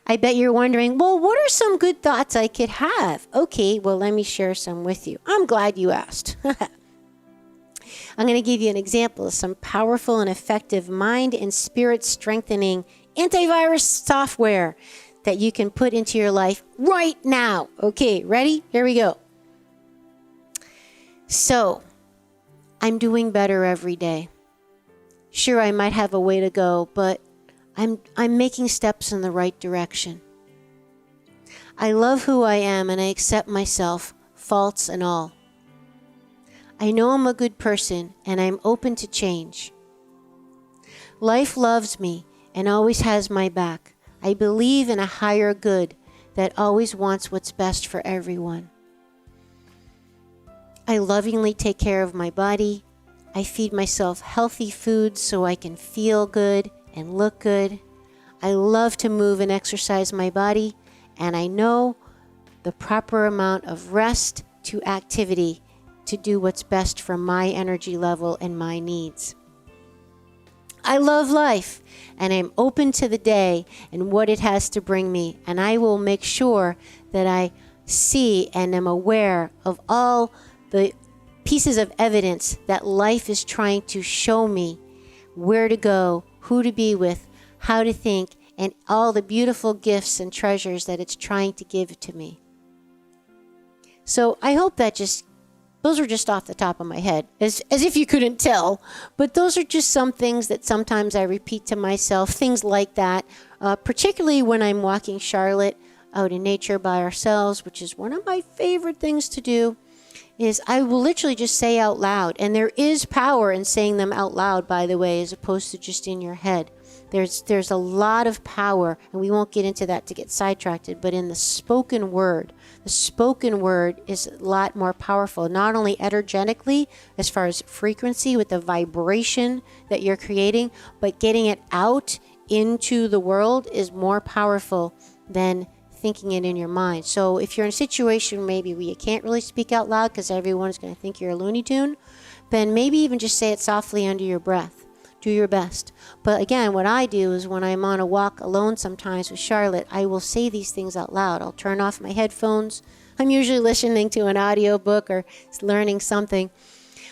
I bet you're wondering, well, what are some good thoughts I could have? Okay, well, let me share some with you. I'm glad you asked. I'm going to give you an example of some powerful and effective mind and spirit strengthening antivirus software that you can put into your life right now. Okay, ready? Here we go. So, I'm doing better every day. Sure, I might have a way to go, but I'm making steps in the right direction. I love who I am and I accept myself, faults and all. I know I'm a good person and I'm open to change. Life loves me and always has my back. I believe in a higher good that always wants what's best for everyone. I lovingly take care of my body. I feed myself healthy foods so I can feel good and look good. I love to move and exercise my body, and I know the proper amount of rest to activity to do what's best for my energy level and my needs. I love life, and I'm open to the day and what it has to bring me, and I will make sure that I see and am aware of all the pieces of evidence that life is trying to show me where to go, who to be with, how to think, and all the beautiful gifts and treasures that it's trying to give to me. So I hope that those are just off the top of my head, as if you couldn't tell. But those are just some things that sometimes I repeat to myself, things like that, particularly when I'm walking Charlotte out in nature by ourselves, which is one of my favorite things to do, is I will literally just say out loud. And there is power in saying them out loud, by the way, as opposed to just in your head. There's a lot of power, and we won't get into that to get sidetracked, but in the spoken word is a lot more powerful, not only energetically, as far as frequency with the vibration that you're creating, but getting it out into the world is more powerful than thinking it in your mind. So if you're in a situation maybe where you can't really speak out loud because everyone's going to think you're a Looney Tune, then maybe even just say it softly under your breath. Do your best. But again, what I do is when I'm on a walk alone sometimes with Charlotte, I will say these things out loud. I'll turn off my headphones. I'm usually listening to an audiobook or learning something,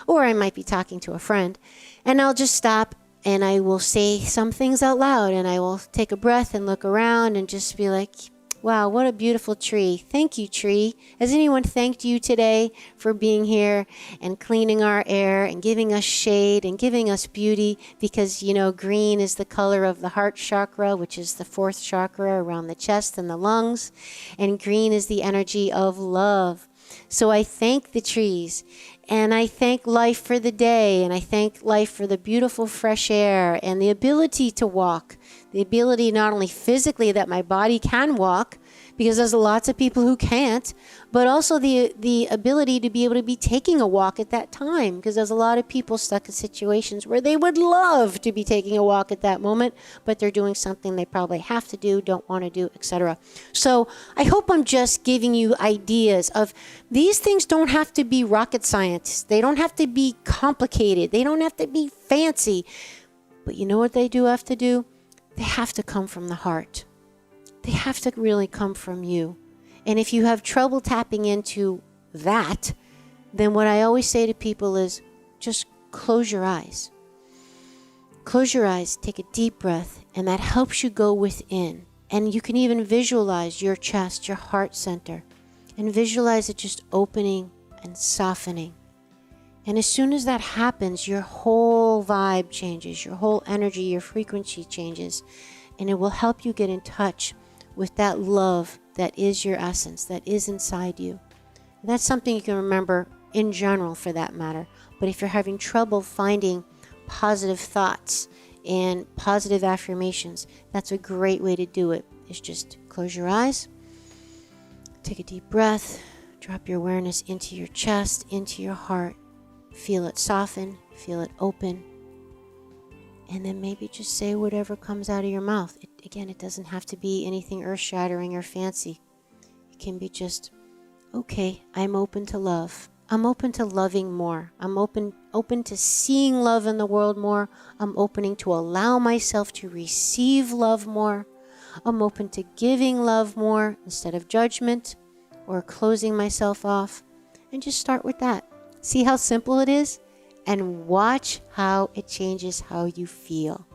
or I might be talking to a friend, and I'll just stop and I will say some things out loud, and I will take a breath and look around and just be like, wow, what a beautiful tree. Thank you, tree. Has anyone thanked you today for being here and cleaning our air and giving us shade and giving us beauty? Because, green is the color of the heart chakra, which is the fourth chakra around the chest and the lungs. And green is the energy of love. So I thank the trees, and I thank life for the day, and I thank life for the beautiful fresh air and the ability to walk, the ability not only physically that my body can walk, because there's lots of people who can't, but also the ability to be able to be taking a walk at that time, because there's a lot of people stuck in situations where they would love to be taking a walk at that moment, but they're doing something they probably have to do, don't want to do, etc. So I hope I'm just giving you ideas of these things don't have to be rocket science. They don't have to be complicated. They don't have to be fancy. But you know what they do have to do? They have to come from the heart. They have to really come from you. And if you have trouble tapping into that, then what I always say to people is just close your eyes. Close your eyes, take a deep breath, and that helps you go within. And you can even visualize your chest, your heart center, and visualize it just opening and softening. And as soon as that happens, your whole vibe changes, your whole energy, your frequency changes, and it will help you get in touch with that love that is your essence, that is inside you. And that's something you can remember in general, for that matter. But if you're having trouble finding positive thoughts and positive affirmations, that's a great way to do it. Is just close your eyes, take a deep breath, drop your awareness into your chest, into your heart. Feel it soften, feel it open, and then maybe just say whatever comes out of your mouth. It doesn't have to be anything earth-shattering or fancy. It can be just, okay, I'm open to love. I'm open to loving more. I'm open to seeing love in the world more. I'm opening to allow myself to receive love more. I'm open to giving love more instead of judgment or closing myself off. And just start with that. See how simple it is? And watch how it changes how you feel.